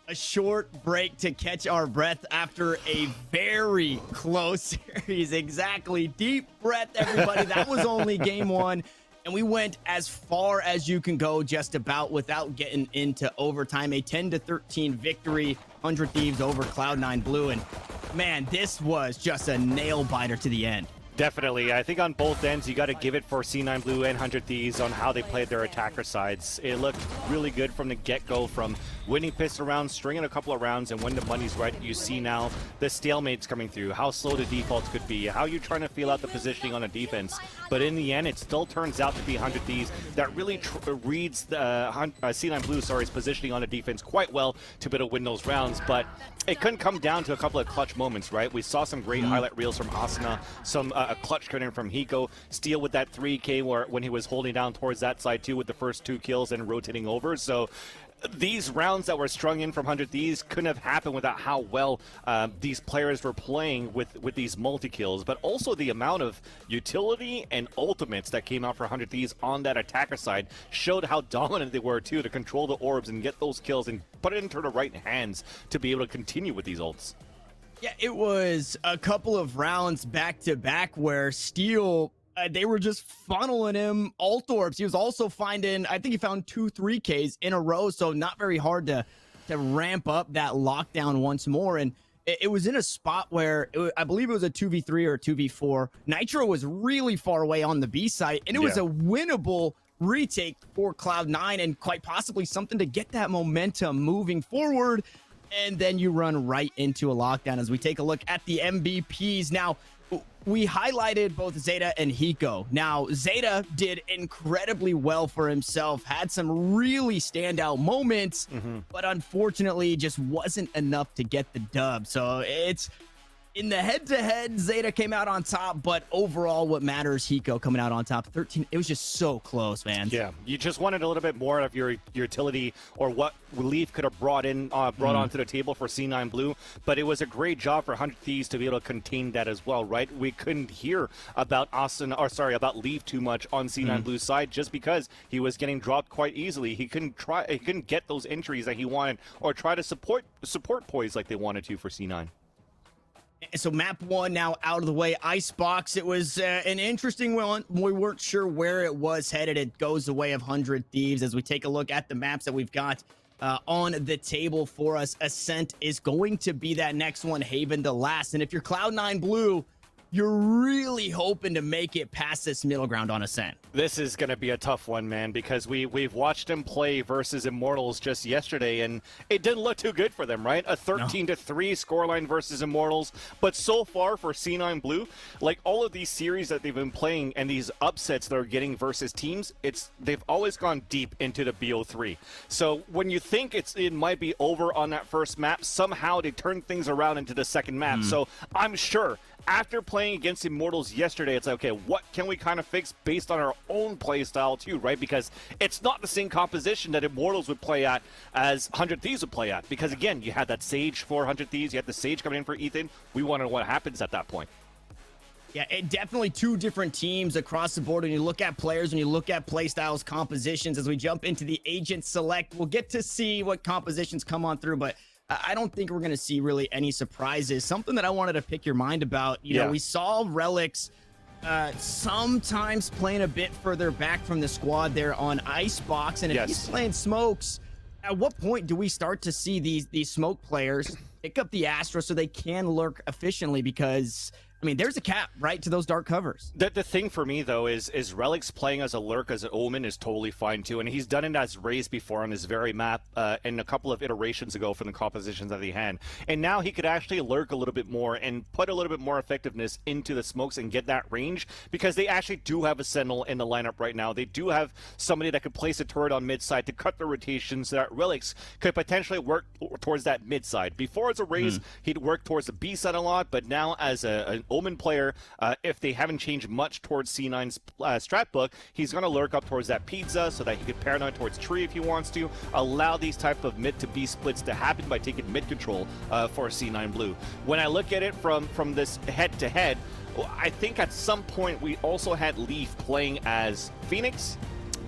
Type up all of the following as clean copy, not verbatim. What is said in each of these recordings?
a short break to catch our breath after a very close series. Exactly. Deep breath, everybody. That was only game one. And we went as far as you can go just about without getting into overtime. A 10-13 victory, 100 Thieves over Cloud9 Blue. And man, this was just a nail biter to the end. Definitely. I think on both ends, you got to give it for C9 Blue and 100 Thieves on how they played their attacker sides. It looked really good from the get-go, from winning pistol rounds, stringing a couple of rounds, and when the money's right, you see now the stalemates coming through, how slow the defaults could be, how you're trying to feel out the positioning on the defense. But in the end, it still turns out to be 100 Thieves that really reads the C9 Blue's positioning on the defense quite well to be able to win those rounds. But it couldn't come down to a couple of clutch moments, right? We saw some great highlight reels from Asuna, some a clutch coming from Hiko, Steal with that 3K when he was holding down towards that side too with the first 2 kills and rotating over. So these rounds that were strung in from 100 Thieves couldn't have happened without how well these players were playing with these multi-kills, but also the amount of utility and ultimates that came out for 100 Thieves on that attacker side showed how dominant they were too, to control the orbs and get those kills and put it into the right hands to be able to continue with these ults. Yeah, it was a couple of rounds back-to-back where Steal, they were just funneling him ult orbs. He was also finding, I think he found 2 3Ks in a row, so not very hard to ramp up that lockdown once more. And it was in a spot where I believe it was a 2v3 or a 2v4. Nitro was really far away on the B side, and it was a winnable retake for Cloud9 and quite possibly something to get that momentum moving forward. And then you run right into a lockdown as we take a look at the MVPs. Now, we highlighted both Zeta and Hiko. Now, Zeta did incredibly well for himself, had some really standout moments, but unfortunately just wasn't enough to get the dub. So it's in the head-to-head, Zeta came out on top, but overall what matters, Hiko coming out on top. 13, it was just so close, man. Yeah, you just wanted a little bit more of your utility or what Leaf could have brought onto the table for C9 Blue, but it was a great job for 100 Thieves to be able to contain that as well, right? We couldn't hear about about Leaf too much on C9 Blue's side just because he was getting dropped quite easily. He couldn't get those entries that he wanted or try to support poise like they wanted to for C9. So map 1 now out of the way. Icebox, it was an interesting one. We weren't sure where it was headed. It goes the way of 100 Thieves as we take a look at the maps that we've got on the table for us. Ascent is going to be that next one, Haven the last. And if you're Cloud9 Blue, you're really hoping to make it past this middle ground on Ascent. This is going to be a tough one, man, because we've watched him play versus Immortals just yesterday, and it didn't look too good for them, right? A 13-3 scoreline versus Immortals. But so far for C9 Blue, like all of these series that they've been playing and these upsets they're getting versus teams, they've always gone deep into the BO3. So when you think it might be over on that first map, somehow they turn things around into the second map. So I'm sure after playing against Immortals yesterday, it's like, okay, what can we kind of fix based on our own play style too, right? Because it's not the same composition that Immortals would play at as 100 Thieves would play at. Because again, you had that Sage for 100 Thieves, you had the Sage coming in for Ethan. We want to know what happens at that point. Yeah, definitely 2 different teams across the board. When you look at players, when you look at play styles, compositions, as we jump into the Agent Select, we'll get to see what compositions come on through, but I don't think we're going to see really any surprises. Something that I wanted to pick your mind about, you know, we saw Relics sometimes playing a bit further back from the squad there on Icebox, and if he's playing smokes, at what point do we start to see these smoke players pick up the Astra so they can lurk efficiently? Because I mean, there's a cap, right, to those dark covers. The thing for me, though, is Relics playing as a lurk, as an Omen, is totally fine, too. And he's done it as Raze before on this very map and a couple of iterations ago from the compositions that he had. And now he could actually lurk a little bit more and put a little bit more effectiveness into the smokes and get that range, because they actually do have a Sentinel in the lineup right now. They do have somebody that could place a turret on mid side to cut the rotations so that Relics could potentially work towards that mid side. Before, as a Raze, he'd work towards the B side a lot, but now as an Omen player, if they haven't changed much towards C9's strat book, he's going to lurk up towards that pizza so that he could paranoid towards tree if he wants to, allow these type of mid to B splits to happen by taking mid control for C9 Blue. When I look at it from this head to head, I think at some point we also had Leaf playing as Phoenix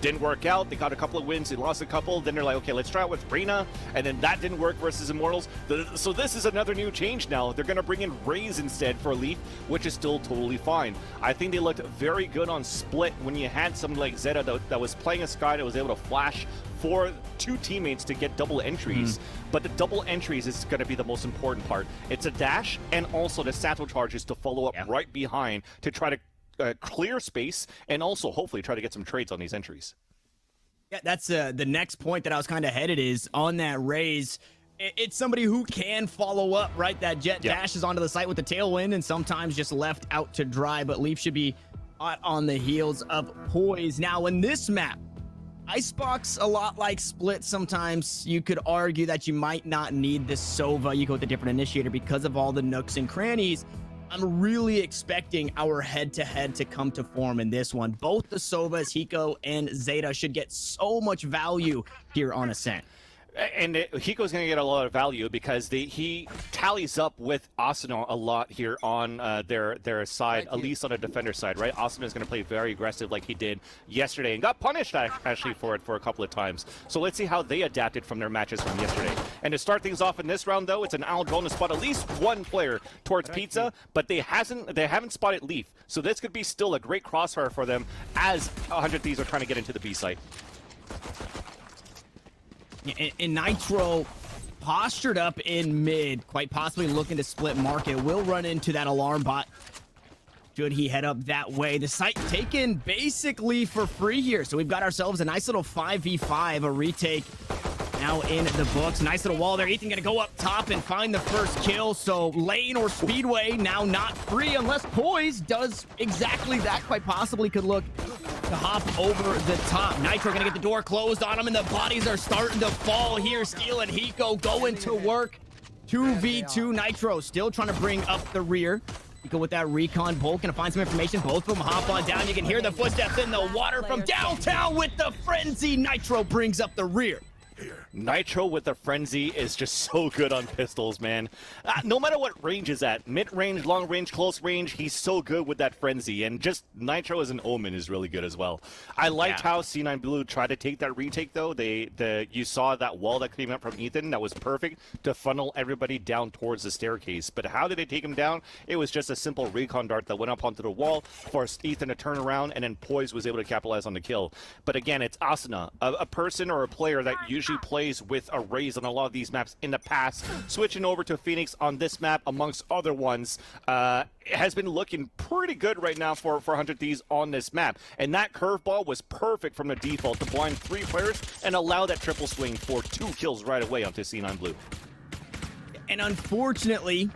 Didn't work out. They got a couple of wins. They lost a couple. Then they're like, okay, let's try it with Reyna. And then that didn't work versus Immortals. So this is another new change now. They're going to bring in Raze instead for Leaf, which is still totally fine. I think they looked very good on Split when you had someone like Zeta that was playing a Skye that was able to flash for 2 teammates to get double entries. But the double entries is going to be the most important part. It's a dash and also the satchel charges to follow up right behind to try to clear space and also hopefully try to get some trades on these entries. Yeah, that's the next point that I was kind of headed is on that Raze. It's somebody who can follow up, right? That Jet dashes onto the site with the tailwind and sometimes just left out to dry, but Leaf should be hot on the heels of Poise. Now, in this map, Icebox, a lot like Split, sometimes you could argue that you might not need this Sova. You go with a different initiator because of all the nooks and crannies. I'm really expecting our head-to-head to come to form in this one. Both the Sovas, Hiko, and Zeta should get so much value here on Ascent. And Hiko's going to get a lot of value because he tallies up with Asuna a lot here on their side, at least on the defender side, right? Asuna is going to play very aggressive like he did yesterday and got punished actually for it for a couple of times. So let's see how they adapted from their matches from yesterday. And to start things off in this round, though, it's an Owl drone to spot at least one player towards Pizza, but they haven't spotted Leaf. So this could be still a great crossfire for them as 100 Thieves are trying to get into the B site. And Nitro postured up in mid, quite possibly looking to split market. Will run into that alarm bot. Should he head up that way? The site taken basically for free here. So we've got ourselves a nice little 5v5, a retake now in the books. Nice little wall there. Ethan gonna go up top and find the first kill. So Lane or Speedway now not free unless Poise does exactly that. Quite possibly could look to hop over the top. Nitro gonna get the door closed on him and the bodies are starting to fall here. Steel and Hiko going to work. 2v2. Nitro still trying to bring up the rear. Hiko with that recon bolt, gonna find some information. Both of them hop on down. You can hear the footsteps in the water from downtown with the frenzy. Nitro brings up the rear. Nitro with the frenzy is just so good on pistols, man. No matter what range is at, mid-range, long-range, close range, he's so good with that frenzy. And just Nitro as an Omen is really good as well. I liked how C9B tried to take that retake, though. You saw that wall that came up from Ethan. That was perfect to funnel everybody down towards the staircase. But how did they take him down? It was just a simple recon dart that went up onto the wall, forced Ethan to turn around, and then Poise was able to capitalize on the kill. But again, it's Asuna, a person or a player that usually plays with a Raze on a lot of these maps in the past, switching over to Phoenix on this map amongst other ones, has been looking pretty good right now for 100 Thieves on this map. And that curveball was perfect from the default to blind 3 players and allow that triple swing for 2 kills right away onto C9B. And unfortunately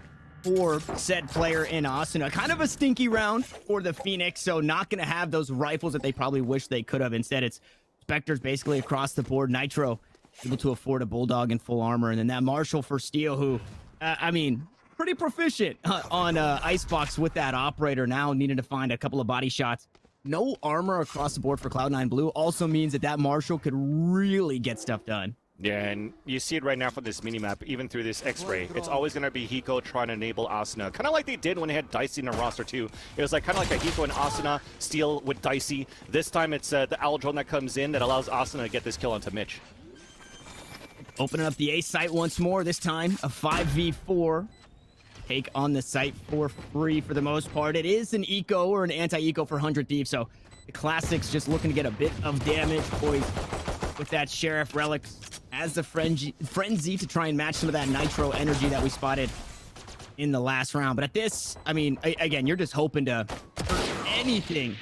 for said player in Asuna, kind of a stinky round for the Phoenix, so not going to have those rifles that they probably wish they could have. Instead, it's Spectres basically across the board. Nitro able to afford a Bulldog in full armor, and then that Marshall for Steel, who, I mean, pretty proficient on Icebox with that operator, now needing to find a couple of body shots. No armor across the board for Cloud9 Blue also means that Marshall could really get stuff done. Yeah, and you see it right now from this minimap, even through this X-ray. It's always going to be Hiko trying to enable Asuna. Kind of like they did when they had Dicey in the roster, too. It was like kind of like a Hiko and Asuna steal with Dicey. This time it's the Owl drone that comes in that allows Asuna to get this kill onto Mitch. Opening up the A site once more, this time a 5v4. Take on the site for free for the most part. It is an eco or an anti-eco for 100 Thieves, so the Classics just looking to get a bit of damage. Poise with that Sheriff Relic as the frenzy to try and match some of that Nitro energy that we spotted in the last round. But at this, I mean, again, you're just hoping to hurt anything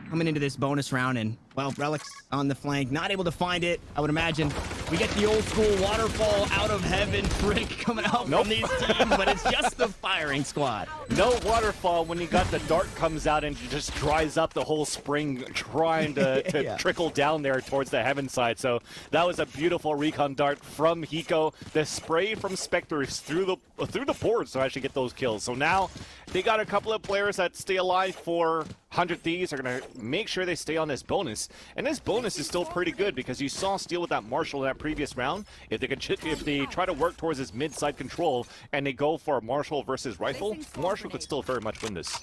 coming into this bonus round, and well, Relic's on the flank, not able to find it. I would imagine we get the old school waterfall out of heaven trick coming out from these teams, but it's just the firing squad. No waterfall when you got the dart comes out and just dries up the whole spring trying to trickle down there towards the heaven side. So that was a beautiful recon dart from Hiko. The spray from Spectres through the boards to actually get those kills. So now they got a couple of players that stay alive for 100 Thieves. Are going to make sure they stay on this bonus. And this bonus is still pretty good because you saw Steel with that Marshall in that previous round. If they try to work towards his mid-side control and they go for a Marshall versus rifle, Marshall could still very much win this.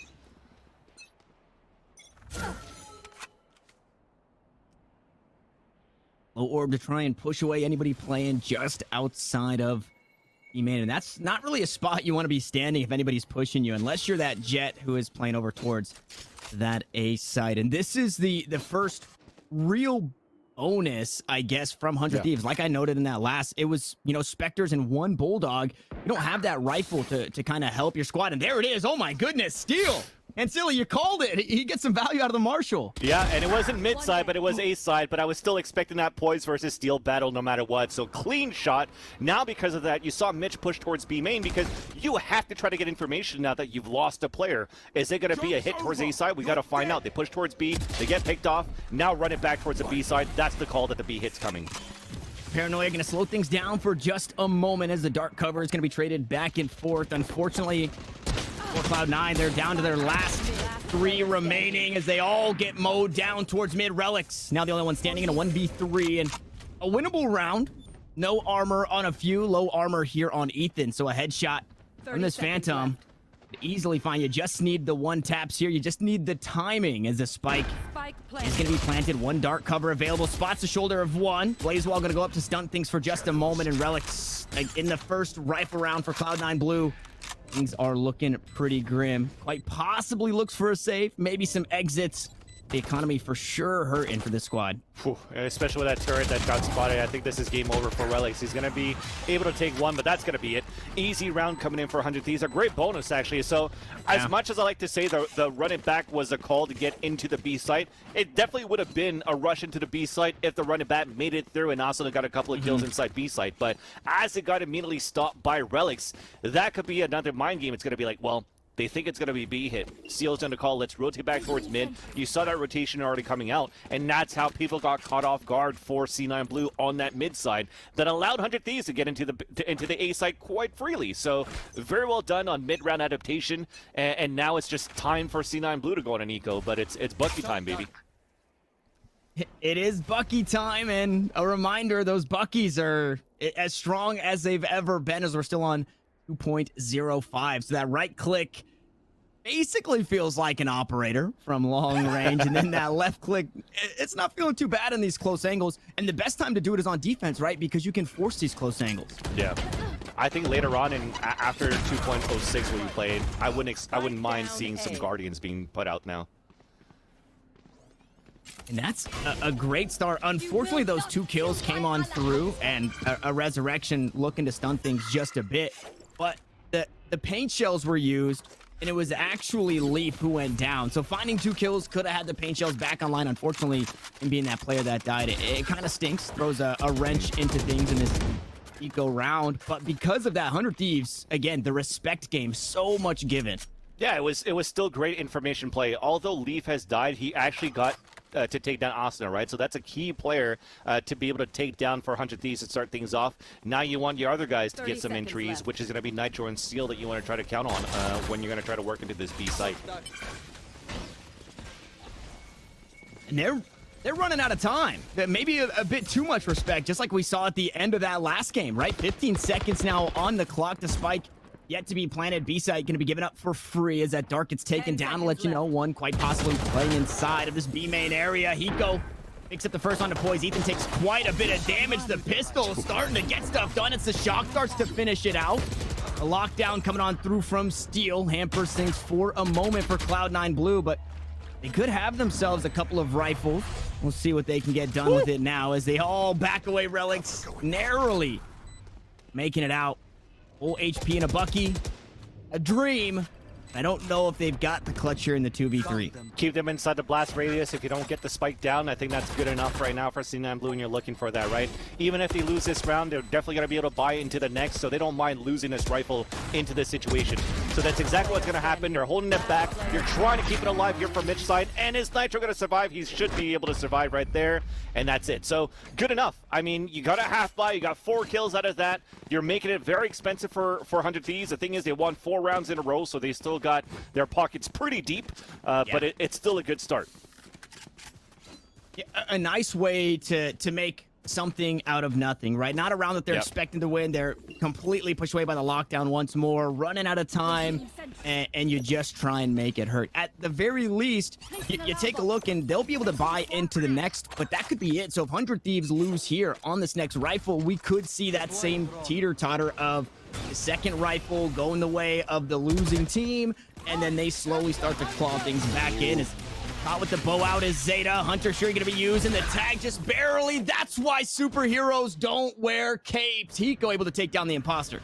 Low orb to try and push away anybody playing just outside of E-main. And that's not really a spot you want to be standing if anybody's pushing you, unless you're that Jet who is playing over towards that A side. And this is the first real bonus, I guess, from 100 Thieves. Like I noted in that last, it was, you know, Spectres and one Bulldog. You don't have that rifle to kind of help your squad. And there it is. Oh my goodness, Steel. And Silly, you called it. He gets some value out of the Marshall. Yeah, and it wasn't mid side, but it was A side, but I was still expecting that Poise versus Steel battle no matter what. So clean shot. Now because of that, you saw Mitch push towards B main because you have to try to get information now that you've lost a player. Is it going to be a hit towards A side? We got to find out. They push towards B, they get picked off, now run it back towards the B side. That's the call that the B hit's coming. Paranoia going to slow things down for just a moment as the dark cover is going to be traded back and forth. Unfortunately, for Cloud9, they're down to their last 3 remaining as they all get mowed down towards mid. Relics now the only one standing in a 1v3 and a winnable round. No armor on a few, low armor here on Ethan, so a headshot from this Phantom easily fine. You just need the one taps here. You just need the timing as the spike is going to be planted. One dark cover available. Spots the shoulder of one. Blazewall going to go up to stunt things for just a moment, and Relics in the first rifle round for Cloud9 Blue. Things are looking pretty grim. Quite possibly looks for a save. Maybe some exits. The economy for sure hurting for this squad. Whew, especially with that turret that got spotted. I think this is game over for Relics. He's going to be able to take one, but that's going to be it. Easy round coming in for 100 Thieves. A great bonus, actually. So as much as I like to say the run it back was a call to get into the B site, it definitely would have been a rush into the B site if the run it back made it through and also got a couple of kills inside B site. But as it got immediately stopped by Relics, that could be another mind game. It's going to be like, well, they think it's going to be B hit. Seal's going to call, let's rotate back towards mid. You saw that rotation already coming out, and that's how people got caught off guard for C9 Blue on that mid side that allowed 100 Thieves to get into the A side quite freely. So very well done on mid-round adaptation, and now it's just time for C9 Blue to go on an eco, but it's Bucky time, baby. It is Bucky time, and a reminder, those Buckies are as strong as they've ever been as we're still on 2.05. So that right click basically feels like an operator from long range, and then that left click, it's not feeling too bad in these close angles. And the best time to do it is on defense, right? Because you can force these close angles. Yeah, I think later on and after 2.06 where you played, I wouldn't mind seeing some Guardians being put out now. And that's a great start. Unfortunately, those 2 kills came on through, and a resurrection looking to stun things just a bit. But the paint shells were used, and it was actually Leaf who went down. So finding 2 kills could have had the paint shells back online. Unfortunately, him being that player that died, it kind of stinks. Throws a wrench into things in this eco round. But because of that, 100 Thieves, again, the respect game, so much given. Yeah, it was still great information play. Although Leaf has died, he actually got to take down Asuna, right? So that's a key player to be able to take down for 100 Thieves to start things off. Now you want your other guys to get some entries, which is going to be Nitro and Steel that you want to try to count on when you're going to try to work into this B site. And they're running out of time. Maybe a bit too much respect, just like we saw at the end of that last game, right? 15 seconds now on the clock to spike. Yet to be planted. B site going to be given up for free as that dark gets taken down to let you know one quite possibly playing inside of this B main area. Hiko picks up the first on to Poise. Ethan takes quite a bit of damage. The pistol starting to get stuff done. It's the shock starts to finish it out. A lockdown coming on through from Steel hampers things for a moment for Cloud9 Blue, but they could have themselves a couple of rifles. We'll see what they can get done with it now as they all back away. Relics narrowly making it out. Full HP in a Bucky. A dream. I don't know if they've got the clutch here in the 2v3. Keep them inside the blast radius. If you don't get the spike down, I think that's good enough right now for C9 Blue, and you're looking for that, right? Even if they lose this round, they're definitely going to be able to buy into the next, so they don't mind losing this rifle into this situation. So that's exactly what's going to happen. They're holding it back. You're trying to keep it alive here from Mitch side, and is Nitro going to survive? He should be able to survive right there, and that's it. So good enough. I mean, you got a half buy. You got 4 kills out of that. You're making it very expensive for 100 Thieves. The thing is, they won 4 rounds in a row, so they still got their pockets pretty deep, but it's still a good start. Yeah, a nice way to make something out of nothing, right? Not a round that they're expecting to win. They're completely pushed away by the lockdown once more, running out of time, and you just try and make it hurt. At the very least, you take a look and they'll be able to buy into the next, but that could be it. So if 100 Thieves lose here on this next rifle, we could see that same teeter-totter of the second rifle going the way of the losing team, and then they slowly start to claw things back in. As caught with the bow out is Zeta. Hunter sure going to be using the tag just barely. That's why superheroes don't wear capes. Hiko able to take down the imposter.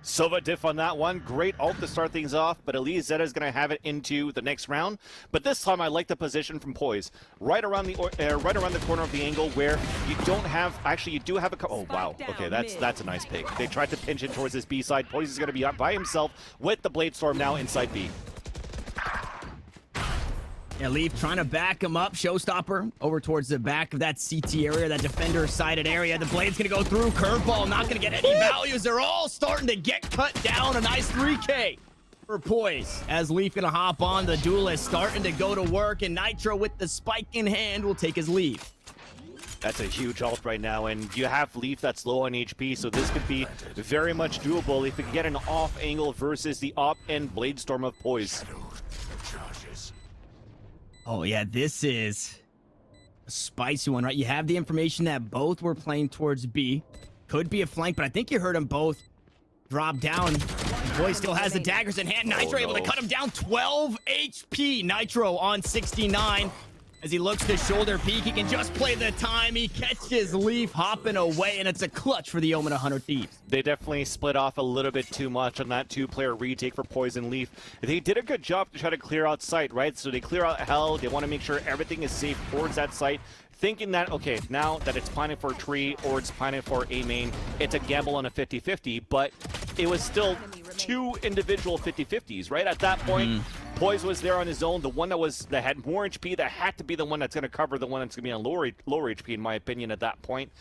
Silva diff on that one. Great ult to start things off, but at least Zeta is going to have it into the next round. But this time, I like the position from Poise, right around the corner of the angle where you don't have. Actually, you do have a. Oh wow. Okay, that's a nice pick. They tried to pinch it towards his B side. Poise is going to be up by himself with the Blade Storm now inside B. Yeah, Leaf trying to back him up. Showstopper over towards the back of that CT area, that defender-sided area. The Blade's going to go through. Curveball not going to get any values. They're all starting to get cut down. A nice 3K for Poise. As Leaf going to hop on, the duelist starting to go to work, and Nitro with the spike in hand will take his lead. That's a huge ult right now, and you have Leaf that's low on HP, so this could be very much doable if you can get an off angle versus the op-end Blade Storm of Poise. Oh, yeah, this is a spicy one, right? You have the information that both were playing towards B. Could be a flank, but I think you heard them both drop down. Boy still has the daggers in hand. Nitro able to cut him down. 12 HP. Nitro on 69. As he looks to shoulder peek, he can just play the time. He catches Leaf hopping away, and it's a clutch for the Omen 100 Thieves. They definitely split off a little bit too much on that two-player retake for Poison Leaf. They did a good job to try to clear out site, right? So they clear out Hell. They want to make sure everything is safe towards that site, thinking that, okay, now that it's planted for a tree or it's planted for a main, it's a gamble on a 50-50, but it was still two individual 50-50s, right? At that point, Poise was there on his own. The one that had more HP, that had to be the one that's going to cover the one that's going to be on lower HP, in my opinion, at that point.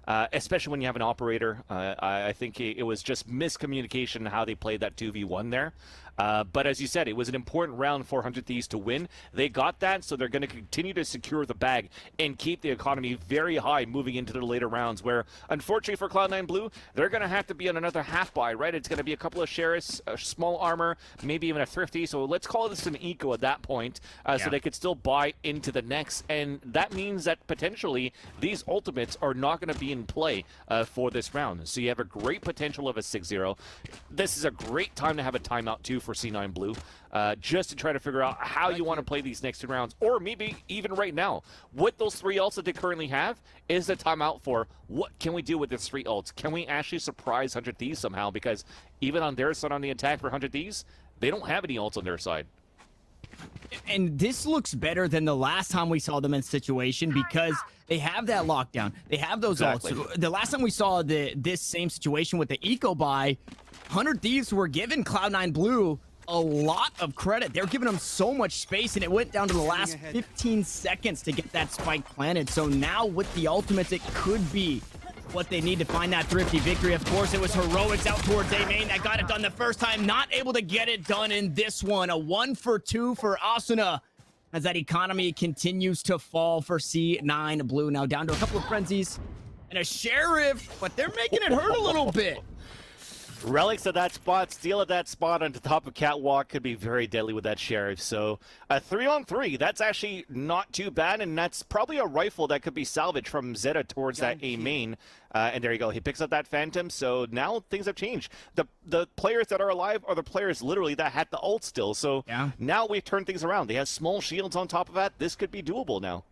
Especially when you have an operator. I think it was just miscommunication how they played that 2v1 there. But as you said, it was an important round for 100 Thieves to win. They got that, so they're going to continue to secure the bag and keep the economy very high moving into the later rounds, where, unfortunately for Cloud9 Blue, they're going to have to be on another half buy, right? It's going to be a couple of Sheriffs, a small armor, maybe even a Thrifty, so let's call this an eco at that point, so they could still buy into the next, and that means that potentially these ultimates are not going to be in play for this round. So you have a great potential of a 6-0. This is a great time to have a timeout, too, for C9 Blue, just to try to figure out how you want to play these next two rounds, or maybe even right now. With those three ults that they currently have, is the timeout for what can we do with these three ults? Can we actually surprise 100 Thieves somehow? Because even on their side on the attack for 100 Thieves, they don't have any ults on their side. And this looks better than the last time we saw them in situation because they have that lockdown. They have those ults. The last time we saw this same situation with the eco buy, 100 Thieves were giving Cloud9 Blue a lot of credit. They're giving them so much space, and it went down to the last 15 seconds to get that spike planted. So now with the ultimates, it could be what they need to find that thrifty victory. Of course, it was Heroics out towards A main that got it done the first time. Not able to get it done in this one. A 1-for-2 for Asuna as that economy continues to fall for C9 Blue. Now down to a couple of frenzies and a Sheriff, but they're making it hurt a little bit. Relics at that spot, Steel at that spot on the top of Catwalk could be very deadly with that Sheriff. So a 3-on-3, that's actually not too bad, and that's probably a rifle that could be salvaged from Zeta towards that A main. And there you go, he picks up that Phantom, so now things have changed. The players that are alive are the players literally that had the ult still, so now we've turned things around. They have small shields on top of that. This could be doable now.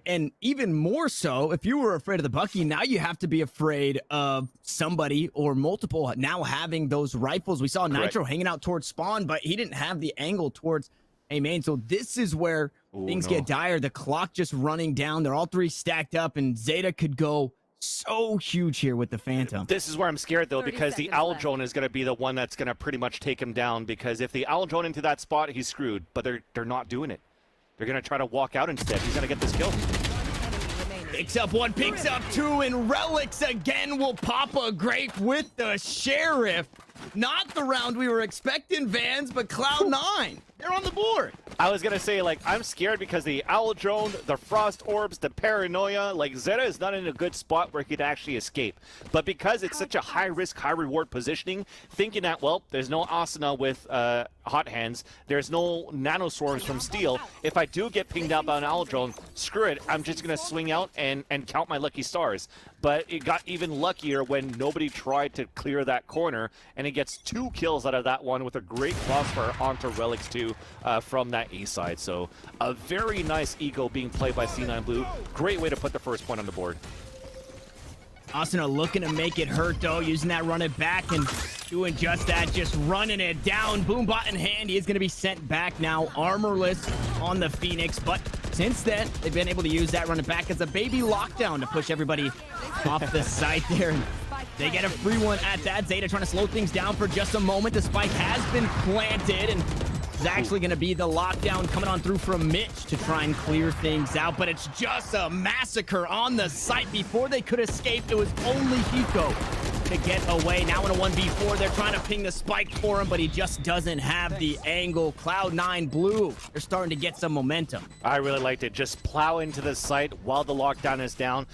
And even more so, if you were afraid of the Bucky, now you have to be afraid of somebody or multiple now having those rifles. We saw Nitro hanging out towards spawn, but he didn't have the angle towards A main. So this is where things get dire. The clock just running down. They're all three stacked up, and Zeta could go so huge here with the Phantom. This is where I'm scared, though, because the Owl Drone is going to be the one that's going to pretty much take him down, because if the Owl Drone into that spot, he's screwed, but they're not doing it. They're going to try to walk out instead. He's going to get this kill. Picks up one, picks up two, and Relics again will pop a grape with the Sheriff. Not the round we were expecting, Vans, but Cloud9, they're on the board. I was gonna say, like, I'm scared because the Owl Drone, the Frost Orbs, the Paranoia, like, Zeta is not in a good spot where he could actually escape. But because it's such a high-risk, high-reward positioning, thinking that, well, there's no Asuna with Hot Hands, there's no Nano Swarms from Steel, if I do get pinged out by an Owl Drone, screw it, I'm just gonna swing out and count my lucky stars. But it got even luckier when nobody tried to clear that corner, and it gets 2 kills out of that one with a great crossfire onto Relics 2 from that A side. So a very nice eco being played by C9 Blue. Great way to put the first point on the board. Asuna looking to make it hurt, though, using that run it back and doing just that, just running it down. Boombot in hand, he is going to be sent back now, armorless on the Phoenix, but since then, they've been able to use that run it back as a baby lockdown to push everybody off the site there. And they get a free one at that. Zeta trying to slow things down for just a moment. The spike has been planted, and it's actually going to be the lockdown coming on through from Mitch to try and clear things out, but it's just a massacre on the site. Before they could escape, it was only Hiko to get away. Now in a 1v4, they're trying to ping the spike for him, but he just doesn't have the angle. Cloud9 Blue, they're starting to get some momentum. I really liked it. Just plow into the site while the lockdown is down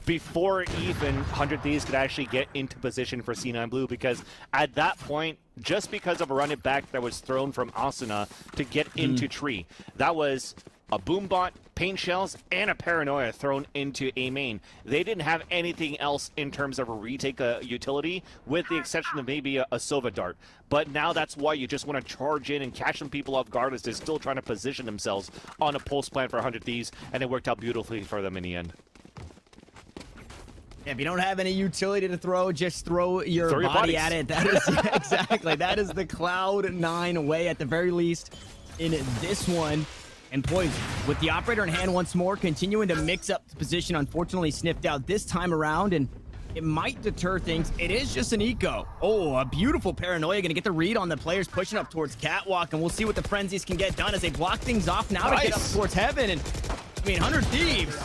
before even 100 Thieves could actually get into position for C9 Blue, because at that point, just because of a run it back that was thrown from Asuna to get into tree, that was a Boombot, Pain Shells, and a Paranoia thrown into A main. They didn't have anything else in terms of a retake utility, with the exception of maybe a Sova Dart. But now that's why you just want to charge in and catch some people off guard as they're still trying to position themselves on a pulse plan for 100 Thieves, and it worked out beautifully for them in the end. If you don't have any utility to throw, just throw your body at it. That is exactly. That is the Cloud9 way, at the very least, in this one. And Poise, with the operator in hand once more, continuing to mix up the position. Unfortunately, sniffed out this time around, and it might deter things. It is just an eco. Oh, a beautiful Paranoia. Gonna get the read on the players pushing up towards Catwalk, and we'll see what the Frenzies can get done as they block things off now to get up towards Heaven. And I mean, 100 Thieves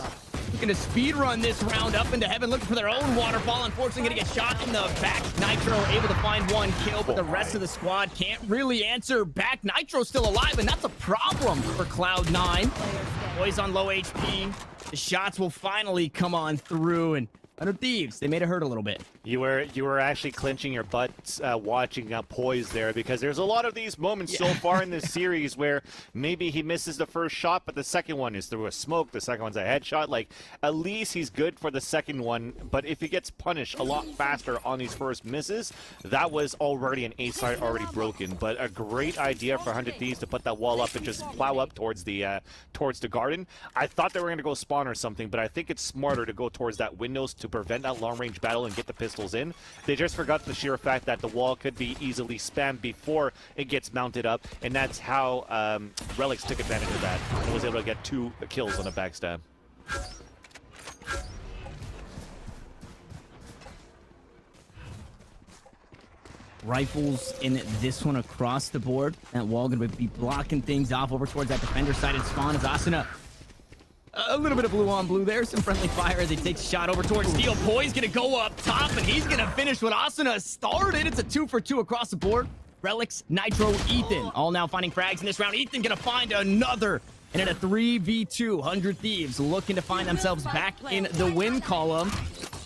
looking to speed run this round up into Heaven, looking for their own waterfall. Unfortunately, gonna get shot in the back. Nitro able to find 1 kill, but the rest of the squad can't really answer back. Nitro's still alive, and that's a problem for Cloud9. Boys on low HP. The shots will finally come on through, and 100 Thieves, they made it hurt a little bit. You were actually clenching your butt watching Poise there, because there's a lot of these moments so far in this series where maybe he misses the first shot, but the second one is through a smoke, the second one's a headshot. Like, at least he's good for the second one, but if he gets punished a lot faster on these first misses, that was already an A side already broken. But a great idea for 100 Thieves to put that wall up and just plow up towards the garden. I thought they were going to go spawn or something, but I think it's smarter to go towards that windows to prevent that long-range battle and get the pistols in. They just forgot the sheer fact that the wall could be easily spammed before it gets mounted up, and that's how Relics took advantage of that and was able to get 2 kills on a backstab. Rifles in this one across the board. That wall going to be blocking things off over towards that defender side and spawn as Asuna. A little bit of blue on blue there. Some friendly fire as he takes a shot over towards Steel. Poise going to go up top, and he's going to finish what Asuna started. It's a 2 for 2 across the board. Relics, Nitro, Ethan, all now finding frags in this round. Ethan going to find another. And in a 3v2, 100 Thieves looking to find themselves back in the win column.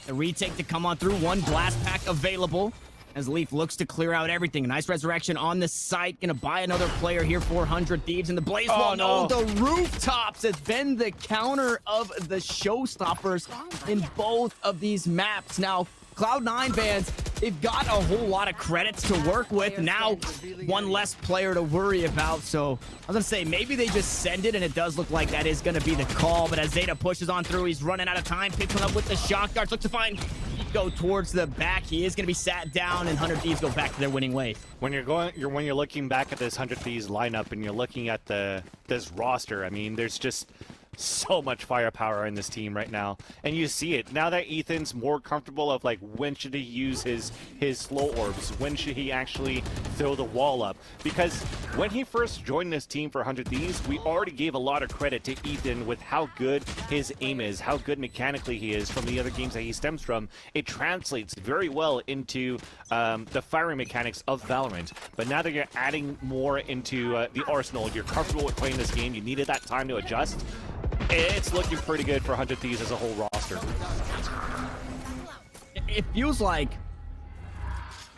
The retake to come on through. 1 blast pack available as Leaf looks to clear out everything. A nice resurrection on the site. Gonna buy another player here for 100 Thieves. And the Blaze Wall, no, the rooftops has been the counter of the showstoppers in both of these maps. Now, Cloud9 fans, they've got a whole lot of credits to work with. Now, 1 less player to worry about. So, I was gonna say, maybe they just send it, and it does look like that is gonna be the call. But as Zeta pushes on through, he's running out of time, picks one up with the shock darts, look to find go towards the back. He is going to be sat down, and 100 Thieves go back to their winning ways. When you're looking back at this 100 Thieves lineup and you're looking at this roster, I mean, there's just so much firepower in this team right now, and you see it now that Ethan's more comfortable of like when should he use his slow orbs, when should he actually throw the wall up, because when he first joined this team for 100 Thieves, we already gave a lot of credit to Ethan with how good his aim is, how good mechanically he is from the other games that he stems from. It translates very well into the firing mechanics of Valorant, but now that you're adding more into the arsenal, you're comfortable with playing this game, you needed that time to adjust. It's looking pretty good for 100 Thieves as a whole roster. It feels like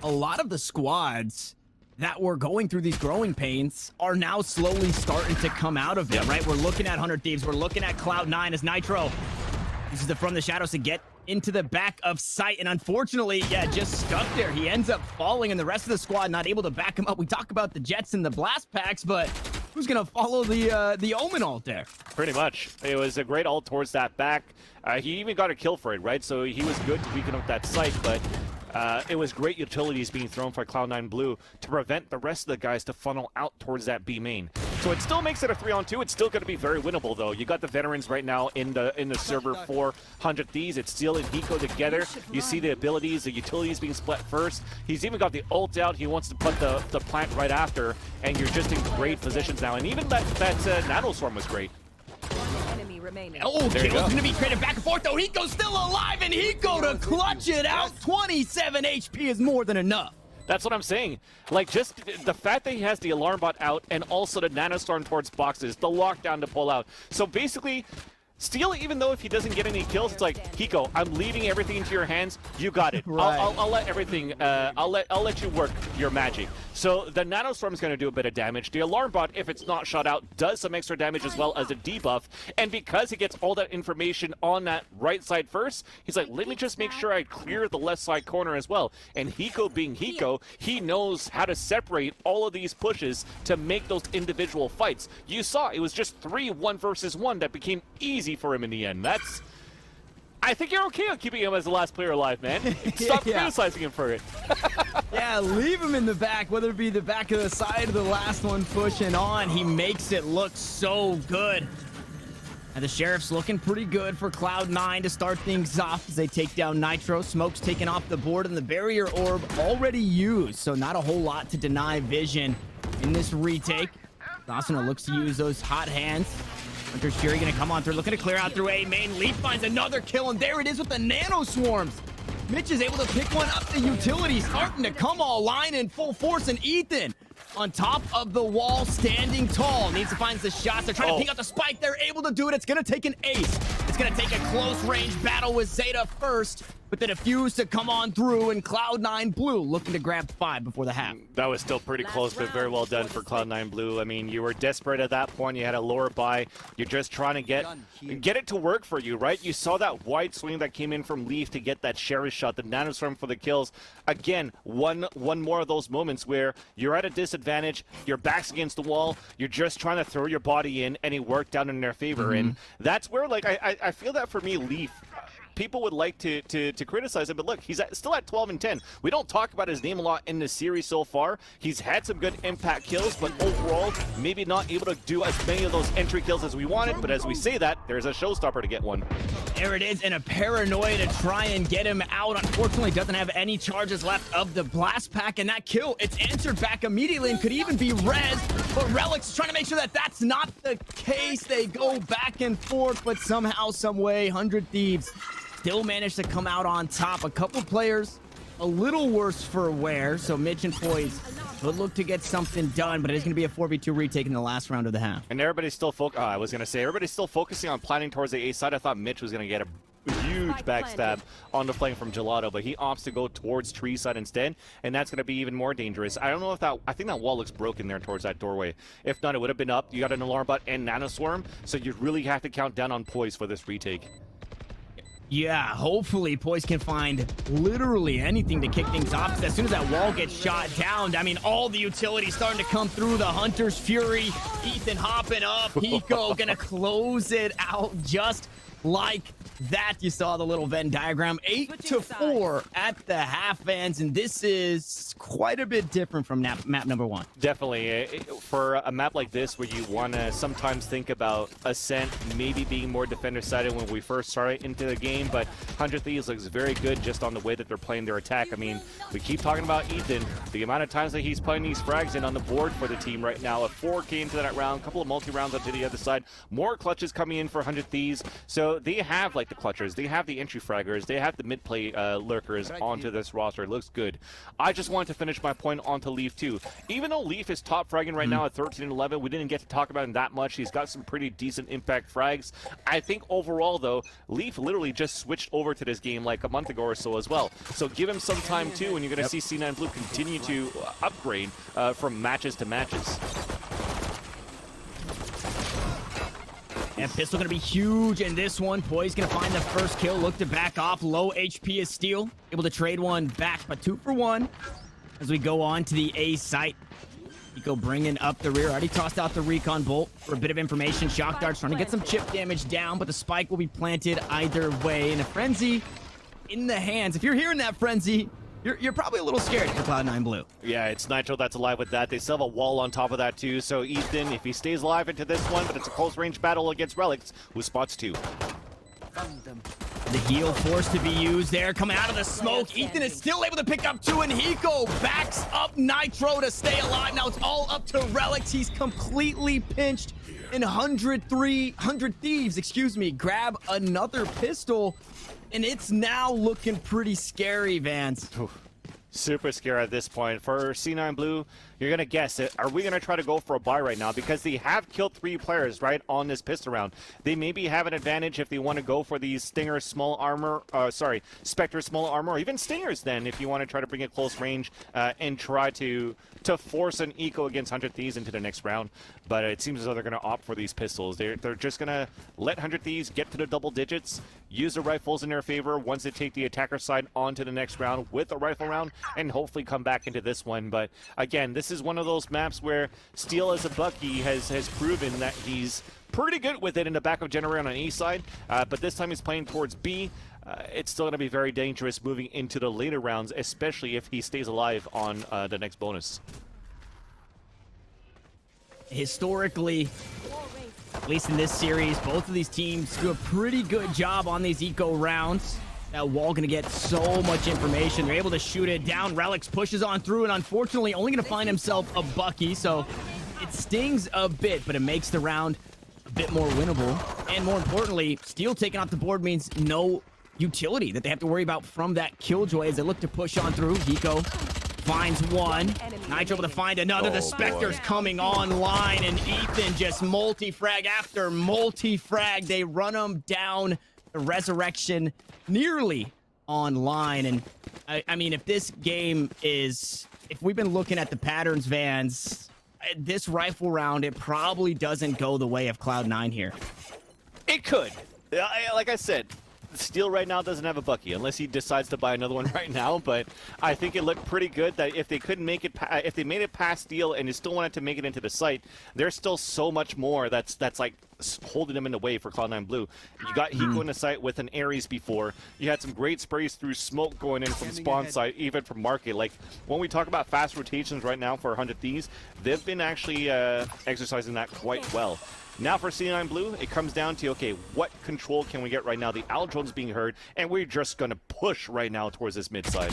a lot of the squads that were going through these growing pains are now slowly starting to come out of it, right? We're looking at 100 Thieves, we're looking at Cloud9 as Nitro uses it from the shadows to get into the back of sight, and unfortunately, yeah, just stuck there. He ends up falling, and the rest of the squad not able to back him up. We talk about the Jets and the Blast Packs, but who's gonna follow the Omen ult there? Pretty much. It was a great ult towards that back. He even got a kill for it, right? So he was good to weaken up that site, but it was great utilities being thrown for Cloud9 Blue to prevent the rest of the guys to funnel out towards that B main. So it still makes it a 3-on-2. It's still going to be very winnable, though. You got the veterans right now in the server for 100 Thieves. It's still and Hiko together. You see the abilities, the utilities being split first. He's even got the ult out. He wants to put the plant right after, and you're just in great positions now. And even that Nano Swarm was great. Oh, kill's gonna be created back and forth, though. Hiko's still alive, and Hiko to clutch it out. 27 HP is more than enough. That's what I'm saying. Like, just the fact that he has the alarm bot out and also the nanostorm towards boxes, the lockdown to pull out. So basically, Steel, even though if he doesn't get any kills, it's like, Hiko, I'm leaving everything into your hands. You got it. Right. I'll let everything. I'll let you work your magic. So the nanostorm is going to do a bit of damage. The alarm bot, if it's not shot out, does some extra damage as well as a debuff. And because he gets all that information on that right side first, he's like, let me just make sure I clear the left side corner as well. And Hiko being Hiko, he knows how to separate all of these pushes to make those individual fights. You saw it was just 3 1 versus 1 that became easy for him in the end. I think you're okay on keeping him as the last player alive, man. Stop criticizing him for it. Yeah, leave him in the back, whether it be the back of the side or the last one pushing on. He makes it look so good. And the Sheriff's looking pretty good for Cloud9 to start things off as they take down Nitro. Smoke's taken off the board and the barrier orb already used, so not a whole lot to deny vision in this retake. Dawson looks to use those hot hands. Hunter's Fury gonna come on through, looking to clear out through A main. Leaf finds another kill, and there it is with the nano swarms. Mitch is able to pick one up. The utility starting to come online in full force, and Ethan on top of the wall, standing tall. Needs to find the shots. They're trying to pick out the spike. They're able to do it. It's gonna take an ace. It's gonna take a close range battle with Zeta first, but the defuse to come on through, and Cloud9 Blue looking to grab 5 before the half. That was still pretty close, but very well done for Cloud9 Blue. I mean, you were desperate at that point. You had a lower buy. You're just trying to get it to work for you, right? You saw that wide swing that came in from Leaf to get that Sheriff shot, the nanostorm for the kills. Again, one more of those moments where you're at a disadvantage, your back's against the wall, you're just trying to throw your body in, and it worked out in their favor. And that's where, like, I feel that for me, Leaf, people would like to criticize him, but look, he's still at 12 and 10. We don't talk about his name a lot in the series so far. He's had some good impact kills, but overall, maybe not able to do as many of those entry kills as we wanted. But as we say that, there's a showstopper to get one. There it is, and a paranoia to try and get him out. Unfortunately, doesn't have any charges left of the blast pack, and that kill, it's answered back immediately and could even be res. But Relic's trying to make sure that that's not the case. They go back and forth, but somehow, some way, 100 Thieves still managed to come out on top. A couple players a little worse for wear, so Mitch and Poise would look to get something done, but it is going to be a 4v2 retake in the last round of the half. And everybody's still everybody's still focusing on planning towards the A side. I thought Mitch was going to get a huge backstab on the flank from Gelato, but he opts to go towards tree side instead, and that's going to be even more dangerous. I don't know if I think that wall looks broken there towards that doorway. If not, it would have been up. You got an alarm bot and nanoswarm, so you really have to count down on Poise for this retake. Yeah, hopefully Poise can find literally anything to kick things off, because as soon as that wall gets shot down, I mean, all the utilities starting to come through. The Hunter's Fury, Ethan hopping up, Hiko gonna close it out just like that. You saw the little Venn diagram. 8-4 at the half, fans, and this is quite a bit different from map number 1. Definitely. For a map like this where you want to sometimes think about Ascent maybe being more defender-sided when we first started into the game, but 100 Thieves looks very good just on the way that they're playing their attack. I mean, we keep talking about Ethan. The amount of times that he's putting these frags in on the board for the team right now. A 4K into that round, a couple of multi-rounds onto the other side. More clutches coming in for 100 Thieves. So they have like the clutchers, they have the entry fraggers, they have the mid-play lurkers onto this roster. It looks good. I just wanted to finish my point onto Leaf too. Even though Leaf is top fragging right now at 13-11, we didn't get to talk about him that much. He's got some pretty decent impact frags. I think overall though, Leaf literally just switched over to this game like a month ago or so as well. So give him some time too, and you're going to see C9 Blue continue to upgrade from matches to matches. And pistol gonna be huge in this one. Poise gonna find the first kill. Look to back off. Low HP is Steel. Able to trade one back, but 2 for 1 as we go on to the A site. Eco bringing up the rear. Already tossed out the recon bolt for a bit of information. Shock darts trying to get some chip damage down, but the spike will be planted either way. And a frenzy in the hands. If you're hearing that, frenzy, you're probably a little scared for Cloud9 Blue. Yeah, it's Nitro that's alive with that. They still have a wall on top of that too. So Ethan, if he stays alive into this one, but it's a close range battle against Relics, who spots 2. The heal forced to be used there. Coming out of the smoke. Ethan is still able to pick up 2, and Hiko backs up Nitro to stay alive. Now it's all up to Relics. He's completely pinched. And 100 Thieves, excuse me, grab another pistol. And it's now looking pretty scary, Vance. Super scary at this point. For C9 Blue, you're going to guess it. Are we going to try to go for a buy right now? Because they have killed 3 players, right, on this pistol round. They maybe have an advantage if they want to go for these Stinger small armor, Spectre small armor, or even Stingers then, if you want to try to bring it close range and try to force an eco against 100 Thieves into the next round. But it seems as though they're going to opt for these pistols. They're just going to let 100 Thieves get to the double digits, use the rifles in their favor once they take the attacker side onto the next round with a rifle round, and hopefully come back into this one. But again, this is one of those maps where Steel as a Bucky has proven that he's pretty good with it in the back of Generator on A side, but this time he's playing towards B. It's still going to be very dangerous moving into the later rounds, especially if he stays alive on the next bonus. Historically, at least in this series, both of these teams do a pretty good job on these eco rounds. That wall gonna get so much information. They're able to shoot it down. Relics pushes on through, and unfortunately only gonna find himself a Bucky, so it stings a bit, but it makes the round a bit more winnable. And more importantly, Steel taking off the board means no utility that they have to worry about from that Killjoy as they look to push on through. Hiko finds one. Nitro able to find another. The Spectre's coming online, and Ethan just multi-frag after multi-frag. They run him down. The Resurrection nearly online. And I mean, if this game is, if we've been looking at the patterns, Vans, this rifle round, it probably doesn't go the way of Cloud9 here. It could. Like I said, Steel right now doesn't have a Bucky unless he decides to buy another one right now, but I think it looked pretty good that if they couldn't make it, if they made it past Steel and they still wanted to make it into the site, there's still so much more that's like holding them in the way for Cloud9 Blue. You got Hiko in the site with an Ares before. You had some great sprays through smoke going in from spawn site, even from market. Like when we talk about fast rotations right now for 100 Thieves, they've been actually exercising that quite well. Now for C9 Blue, it comes down to, okay, what control can we get right now? The Owl Drone's being heard, and we're just going to push right now towards this mid side.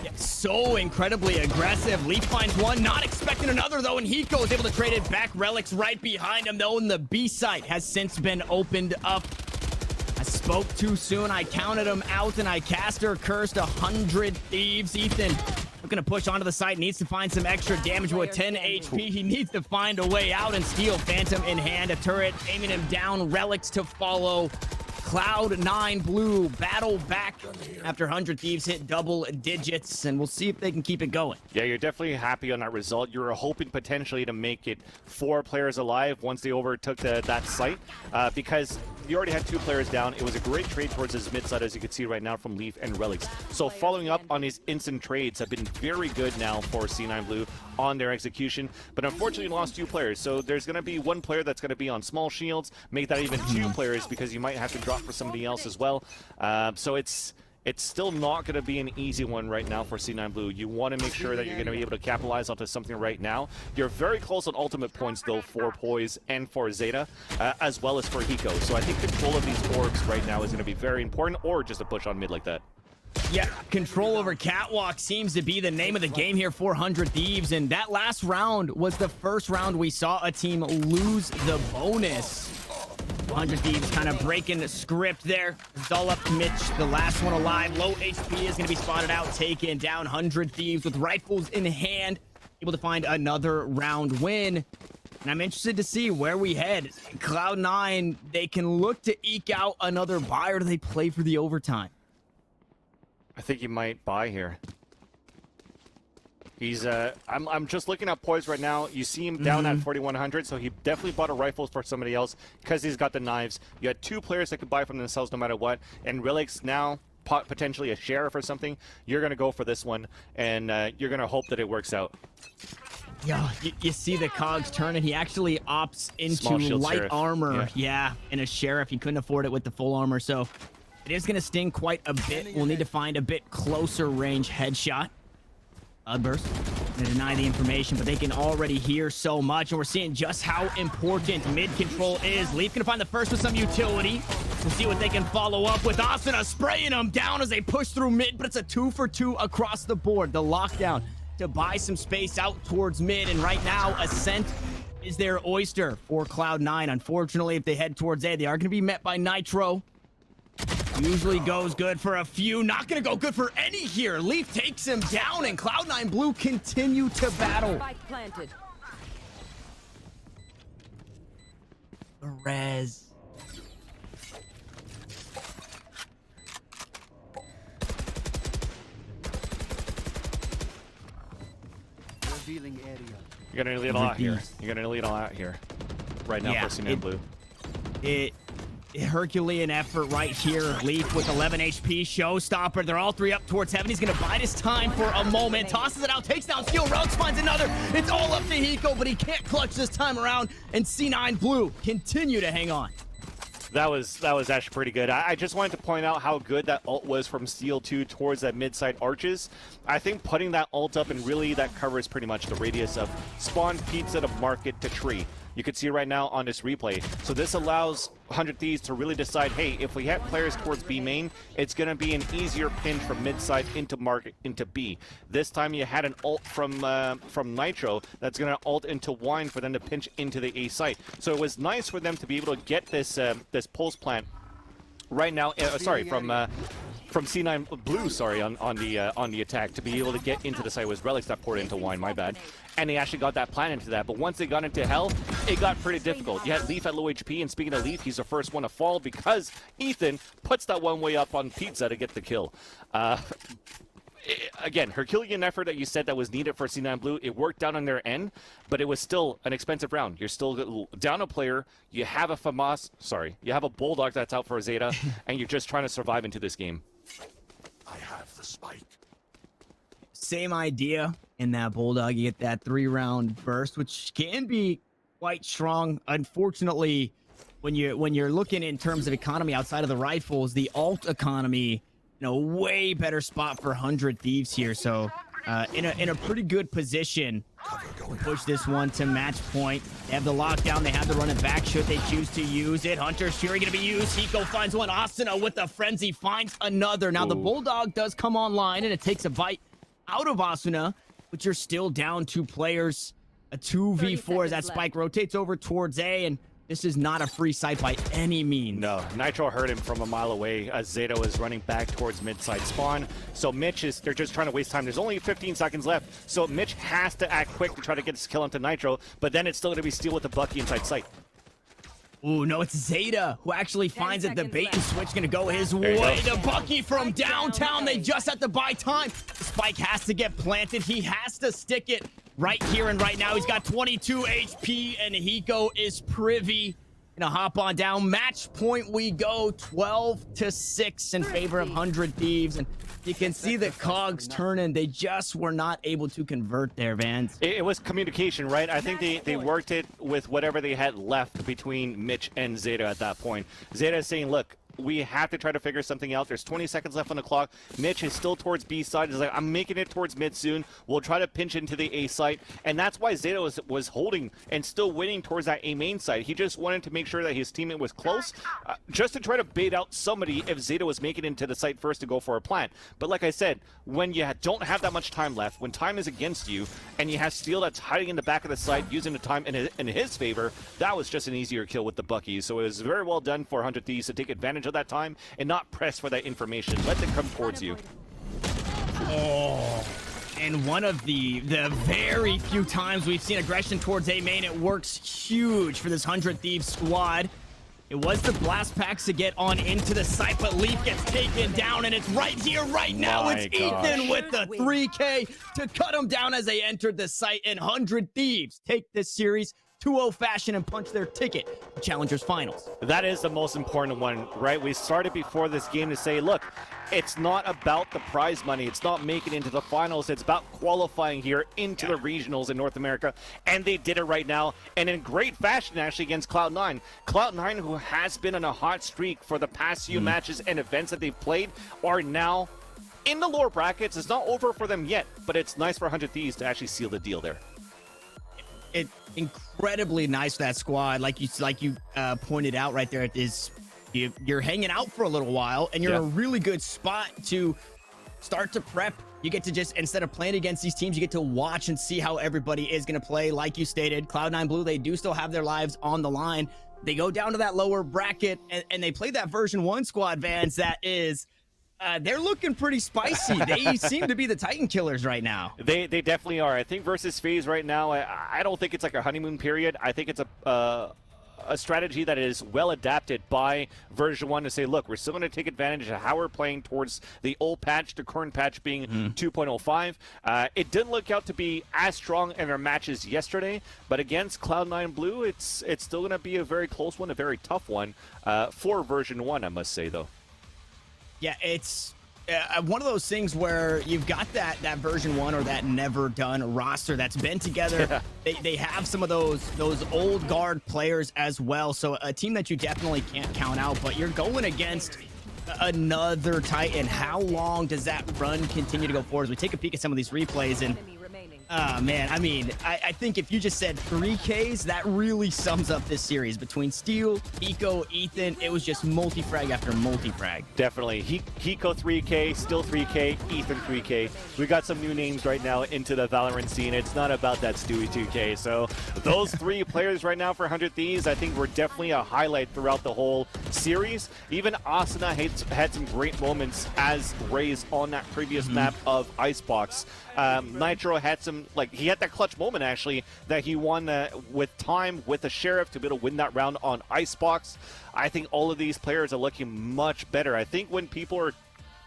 Yeah, so incredibly aggressive. Leaf finds one, not expecting another, though, and Hiko is able to trade it back. Relics right behind him, though, and the B site has since been opened up. I spoke too soon. I counted him out, and I cast her cursed 100 Thieves. Ethan looking to push onto the site, needs to find some extra damage with 10 HP. He needs to find a way out, and Steel Phantom in hand, a turret aiming him down. Relics to follow. Cloud9 Blue battle back after 100 Thieves hit double digits, and we'll see if they can keep it going. Yeah, you're definitely happy on that result. You were hoping potentially to make it 4 players alive once they overtook that site, because you already had 2 players down. It was a great trade towards his mid side, as you can see right now from Leaf and Relics. So following up on his instant trades have been very good now for C9 Blue. on their execution, but unfortunately lost 2 players. So there's going to be 1 player that's going to be on small shields, make that even 2 players because you might have to drop for somebody else as well. So it's still not going to be an easy one right now for C9 Blue. You want to make sure that you're going to be able to capitalize onto something right now. You're very close on ultimate points, though, for Poise and for Zeta, as well as for Hiko. So I think control of these orbs right now is going to be very important, or just a push on mid like that. Yeah, control over Catwalk seems to be the name of the game here for 100 Thieves, and that last round was the first round we saw a team lose the bonus. 100 Thieves kind of breaking the script there. It's all up to Mitch, the last one alive. Low HP is going to be spotted out, taken down. 100 Thieves with rifles in hand, able to find another round win. And I'm interested to see where we head. Cloud9, they can look to eke out another buy, or do they play for the overtime? I think you might buy here. He's I'm just looking at Poise right now. You see him down at 4,100, so he definitely bought a rifle for somebody else because he's got the knives. You had 2 players that could buy from themselves no matter what, and Relic's now potentially a sheriff or something. You're gonna go for this one, and you're gonna hope that it works out. Yeah, you see the cogs turning. He actually opts into light sheriff. armor. Yeah, and a sheriff. He couldn't afford it with the full armor, so it is going to sting quite a bit. We'll need to find a bit closer range headshot. Cloudburst going to deny the information, but they can already hear so much, and we're seeing just how important mid control is. Leaf going to find the first with some utility. We'll see what they can follow up with. Asuna spraying them down as they push through mid, but it's a 2 for 2 across the board. The lockdown to buy some space out towards mid, and right now Ascent is their oyster for Cloud9. Unfortunately, if they head towards A, they are going to be met by Nitro. Usually goes good for a few, not going to go good for any here. Leaf takes him down, and Cloud9 Blue continue to battle. Perez. Revealing area. You're going to lead a lot here. You're going to lead a lot here. Right now, for C9 Blue. Herculean effort right here. Leaf with 11 HP, showstopper. They're all 3 up towards heaven. He's going to bide his time for a moment. Tosses it out, takes down Steel. Relics finds another. It's all up to Hiko, but he can't clutch this time around. And C9 Blue continue to hang on. That was actually pretty good. I just wanted to point out how good that ult was from Steel 2 towards that mid-side arches. I think putting that ult up, and really that covers pretty much the radius of spawn, pizza to market to tree. You can see right now on this replay. So this allows 100 Thieves to really decide, hey, if we have players towards B main, it's going to be an easier pinch from mid-side into market into B. This time you had an ult from Nitro that's going to ult into Wine for them to pinch into the A site. So it was nice for them to be able to get this this pulse plant right now. From C9 Blue, sorry, on the attack to be able to get into the site. Was Relics that poured into Wine, my bad. And they actually got that plan into that. But once they got into Hell, it got pretty difficult. You had Leaf at low HP, and speaking of Leaf, he's the first one to fall because Ethan puts that one way up on Pizza to get the kill. Again, Herculean effort that you said that was needed for C9 Blue, it worked out on their end, but it was still an expensive round. You're still down a player, you have a you have a Bulldog that's out for a Zeta, and you're just trying to survive into this game. I have the spike. Same idea in that Bulldog. You get that 3-round burst, which can be quite strong. Unfortunately, when you're looking in terms of economy outside of the rifles, the alt economy, way better spot for 100 Thieves here. So in a pretty good position to push this one to match point. They have the lockdown. They have to run it back should they choose to use it. Hunter's Fury going to be used. Hiko finds one. Asuna with the frenzy finds another. Now the Bulldog does come online, and it takes a bite out of Asuna, but you're still down 2 players. A 2v4 as that spike rotates over towards A, and this is not a free site by any means. No, Nitro heard him from a mile away as Zeta was running back towards mid-side spawn. So they're just trying to waste time. There's only 15 seconds left, so Mitch has to act quick to try to get his kill onto Nitro, but then it's still going to be Steel with the Bucky inside sight. Ooh, no, it's Zeta who actually finds it. The bait and switch going to go his way. The Bucky from downtown. They just have to buy time. The spike has to get planted. He has to stick it right here and right now. He's got 22 HP, and Hiko is privy. Gonna Gonna hop on down. Match point we go, 12-6 in favor of 100 Thieves. And you can see the cogs turning. They just were not able to convert there, Vans. It was communication, right? I think they worked it with whatever they had left between Mitch and Zeta at that point. Zeta is saying, look, we have to try to figure something out. There's 20 seconds left on the clock. Mitch is still towards B side. He's like, I'm making it towards mid soon. We'll try to pinch into the A site. And that's why Zeta was holding and still winning towards that A main side. He just wanted to make sure that his teammate was close, just to try to bait out somebody if Zeta was making it into the site first to go for a plant. But like I said, when you don't have that much time left, when time is against you, and you have Steel that's hiding in the back of the site, using the time in his favor, that was just an easier kill with the Bucky. So it was very well done for 100 Thieves to take advantage of that time and not press for that information. Let them come towards you. Oh, and one of the very few times we've seen aggression towards A main, it works huge for this 100 Thieves squad. It was the blast packs to get on into the site, but Leaf gets taken down, and it's right here, right now. It's Ethan with the 3K to cut him down as they entered the site, and 100 Thieves take this series 2-0 fashion and punch their ticket to Challengers Finals. That is the most important one, right? We started before this game to say, look, it's not about the prize money. It's not making it into the finals. It's about qualifying here into the regionals in North America. And they did it right now, and in great fashion, actually, against Cloud9. Cloud9, who has been on a hot streak for the past few matches and events that they've played, are now in the lower brackets. It's not over for them yet, but it's nice for 100 Thieves to actually seal the deal there. It's incredibly nice for that squad. Like you pointed out right there, it is you're hanging out for a little while, and you're in a really good spot to start to prep. You get to just, instead of playing against these teams, you get to watch and see how everybody is going to play. Like you stated, Cloud9 Blue, they do still have their lives on the line. They go down to that lower bracket, and they play that version 1 squad, Vans, that is... they're looking pretty spicy. They seem to be the Titan killers right now. They definitely are. I think versus FaZe right now, I don't think it's like a honeymoon period. I think it's a strategy that is well adapted by version 1 to say, look, we're still going to take advantage of how we're playing towards the old patch, the current patch being 2.05. It didn't look out to be as strong in our matches yesterday, but against Cloud9 Blue, it's still going to be a very close one, a very tough one for version 1, I must say, though. Yeah, it's one of those things where you've got that version 1 or that never done roster that's been together. They have some of those old guard players as well. So a team that you definitely can't count out, but you're going against another Titan. How long does that run continue to go forward? As we take a peek at some of these replays, and man, I mean, I think if you just said 3Ks, that really sums up this series. Between Steel, Eco, Ethan, it was just multi-frag after multi-frag. Definitely. Hiko 3K, Steel 3K, Ethan 3K. We got some new names right now into the Valorant scene. It's not about that Stewie 2K. So those 3 players right now for 100 Thieves, I think were definitely a highlight throughout the whole series. Even Asuna had some great moments as Raze on that previous map of Icebox. Nitro had some, he had that clutch moment actually that he won with time with the Sheriff to be able to win that round on Icebox. I think all of these players are looking much better. I think when people are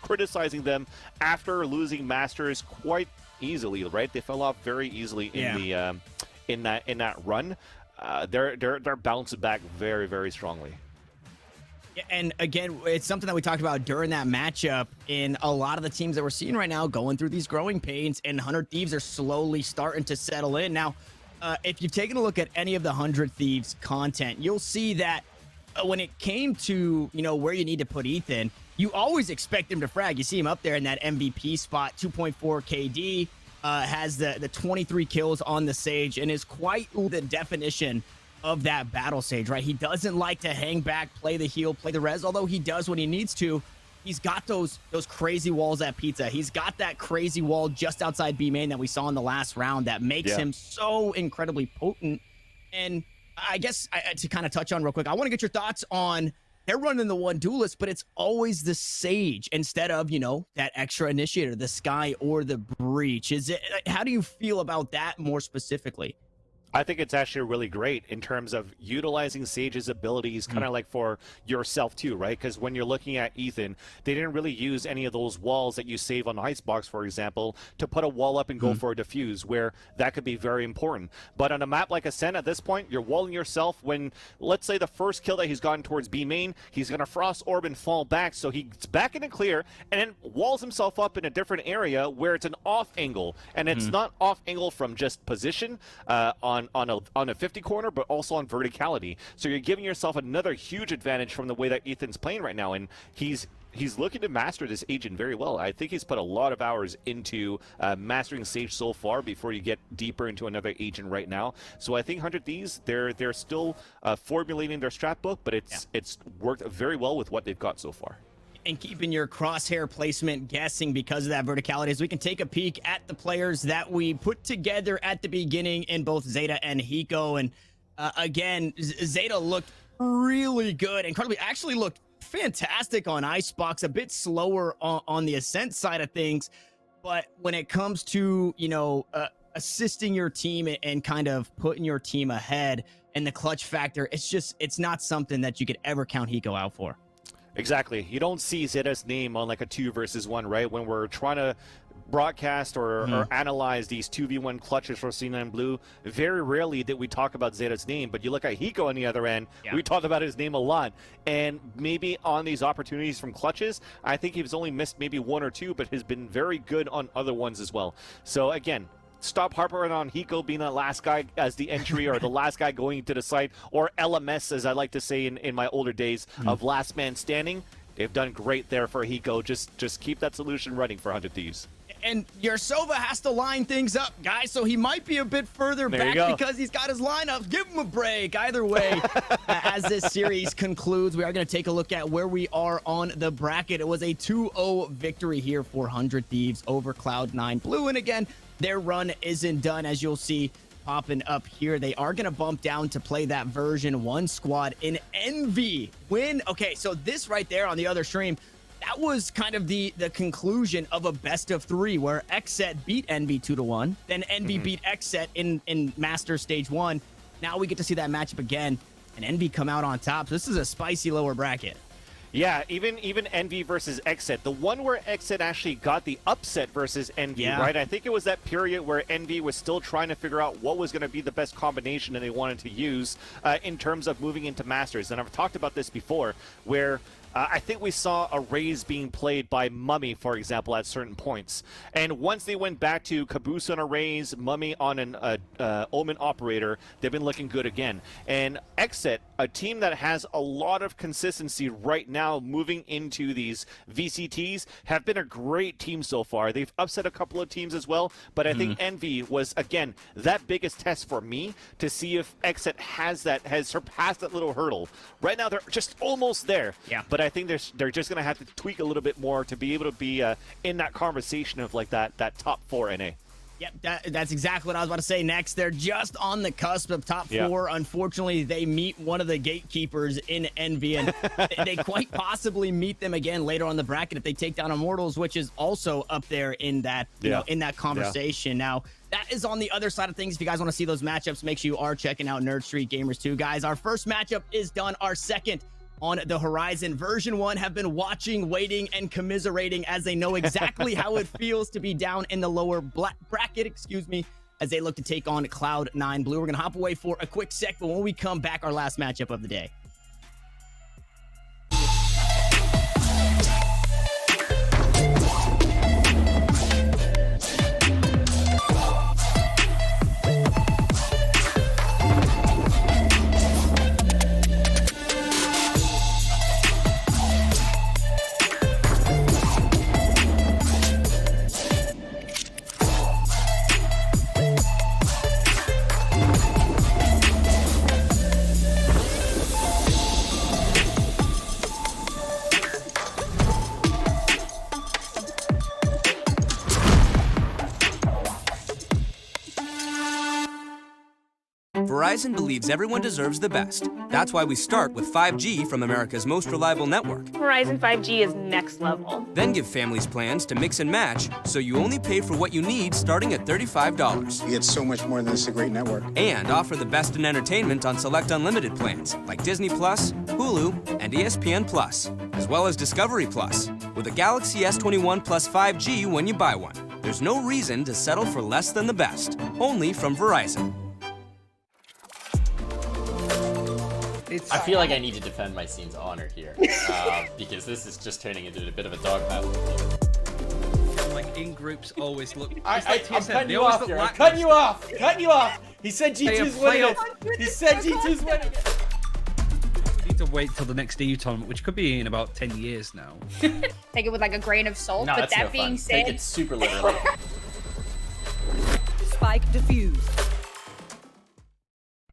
criticizing them after losing Masters quite easily, right? They fell off very easily in the in that run. They're bouncing back very, very strongly. Yeah, and again, it's something that we talked about during that matchup. In a lot of the teams that we're seeing right now going through these growing pains, and 100 Thieves are slowly starting to settle in. Now, if you've taken a look at any of the 100 Thieves content, you'll see that when it came to, where you need to put Ethan, you always expect him to frag. You see him up there in that MVP spot, 2.4 KD, has the 23 kills on the Sage, and is quite the definition of that battle Sage, right? He doesn't like to hang back, play the heal, play the res, although he does when he needs to. He's got those crazy walls at Pizza. He's got that crazy wall just outside B main that we saw in the last round that makes him so incredibly potent. And I guess to kind of touch on real quick, I want to get your thoughts on, they're running the one duelist, but it's always the Sage instead of, that extra initiator, the Sky or the Breach. How do you feel about that more specifically? I think it's actually really great in terms of utilizing Sage's abilities kind of like for yourself too, right? Because when you're looking at Ethan, they didn't really use any of those walls that you save on Icebox, for example, to put a wall up and go for a defuse, where that could be very important. But on a map like Ascent, at this point, you're walling yourself when, let's say, the first kill that he's gotten towards B main, he's going to Frost Orb and fall back, so he's back in the clear, and then walls himself up in a different area where it's an off angle, and it's not off angle from just position on a 50 corner, but also on verticality. So you're giving yourself another huge advantage from the way that Ethan's playing right now, and he's looking to master this agent very well. I think he's put a lot of hours into mastering Sage so far before you get deeper into another agent right now. So I think 100 Thieves, they're still formulating their strat book, but it's worked very well with what they've got so far. And keeping your crosshair placement guessing because of that verticality, as we can take a peek at the players that we put together at the beginning in both Zeta and Hiko. And again, Zeta looked really good. Incredibly, actually looked fantastic on Icebox, a bit slower on the Ascent side of things. But when it comes to, you know, assisting your team and kind of putting your team ahead and the clutch factor, it's not something that you could ever count Hiko out for. Exactly. You don't see Zeta's name on like a 2 versus 1, right? When we're trying to broadcast or analyze these 2v1 clutches for C9 Blue, very rarely did we talk about Zeta's name, but you look at Hiko on the other end, we talk about his name a lot. And maybe on these opportunities from clutches, I think he's only missed maybe 1 or 2, but has been very good on other ones as well. So again, stop harping on Hiko being the last guy as the entry or the last guy going to the site, or LMS, as I like to say in my older days, of last man standing. They've done great there for Hiko. Just keep that solution running for 100 Thieves. And Yarsova has to line things up, guys, so he might be a bit further back because he's got his lineups. Give him a break. Either way, as this series concludes, we are going to take a look at where we are on the bracket. It was a 2-0 victory here for 100 Thieves over Cloud9 Blue. And again, their run isn't done, as you'll see popping up here. They are going to bump down to play that version 1 squad in Envy. Okay, so this right there on the other stream, that was kind of the conclusion of a best of 3 where Xset beat Envy 2-1. Then Envy beat Xset in Master Stage 1. Now we get to see that matchup again and Envy come out on top. So this is a spicy lower bracket. Yeah, even Envy versus Xset. The one where Xset actually got the upset versus Envy, right? I think it was that period where Envy was still trying to figure out what was going to be the best combination that they wanted to use in terms of moving into Masters. And I've talked about this before, where I think we saw a Raze being played by Mummy, for example, at certain points. And once they went back to Caboose on a Raze, Mummy on an Omen Operator, they've been looking good again. And Xset, a team that has a lot of consistency right now moving into these VCTs, have been a great team so far. They've upset a couple of teams as well, but I think Envy was, again, that biggest test for me to see if Xset has surpassed that little hurdle. Right now, they're just almost there. Yeah. But I think they're just going to have to tweak a little bit more to be able to be in that conversation of like that top 4 NA. Yep, that's exactly what I was about to say next. They're just on the cusp of top 4. Unfortunately, they meet one of the gatekeepers in Envy, and they quite possibly meet them again later on the bracket if they take down Immortals, which is also up there in that in that conversation. Now, that is on the other side of things. If you guys want to see those matchups, make sure you are checking out Nerd Street Gamers too, guys. Our first matchup is done. Our second on the horizon. Version 1 have been watching, waiting, and commiserating as they know exactly how it feels to be down in the lower bracket, as they look to take on Cloud9 Blue. We're going to hop away for a quick sec, but when we come back, our last matchup of the day. Verizon believes everyone deserves the best. That's why we start with 5G from America's most reliable network. Verizon 5G is next level. Then give families plans to mix and match, so you only pay for what you need starting at $35. You get so much more than this, a great network. And offer the best in entertainment on select unlimited plans, like Disney Plus, Hulu, and ESPN Plus, as well as Discovery Plus, with a Galaxy S21 Plus 5G when you buy one. There's no reason to settle for less than the best. Only from Verizon. I feel like I need to defend my scene's honor here, because this is just turning into a bit of a dog battle. Like in groups always look. I'm cutting you off here. I'm cutting you off. Cutting you off. He said G2's winning it. He said G2's winning it. We need to wait till the next EU tournament, which could be in about 10 years now. Take it with like a grain of salt. No, but that's that no being fun. said, Take it super literally.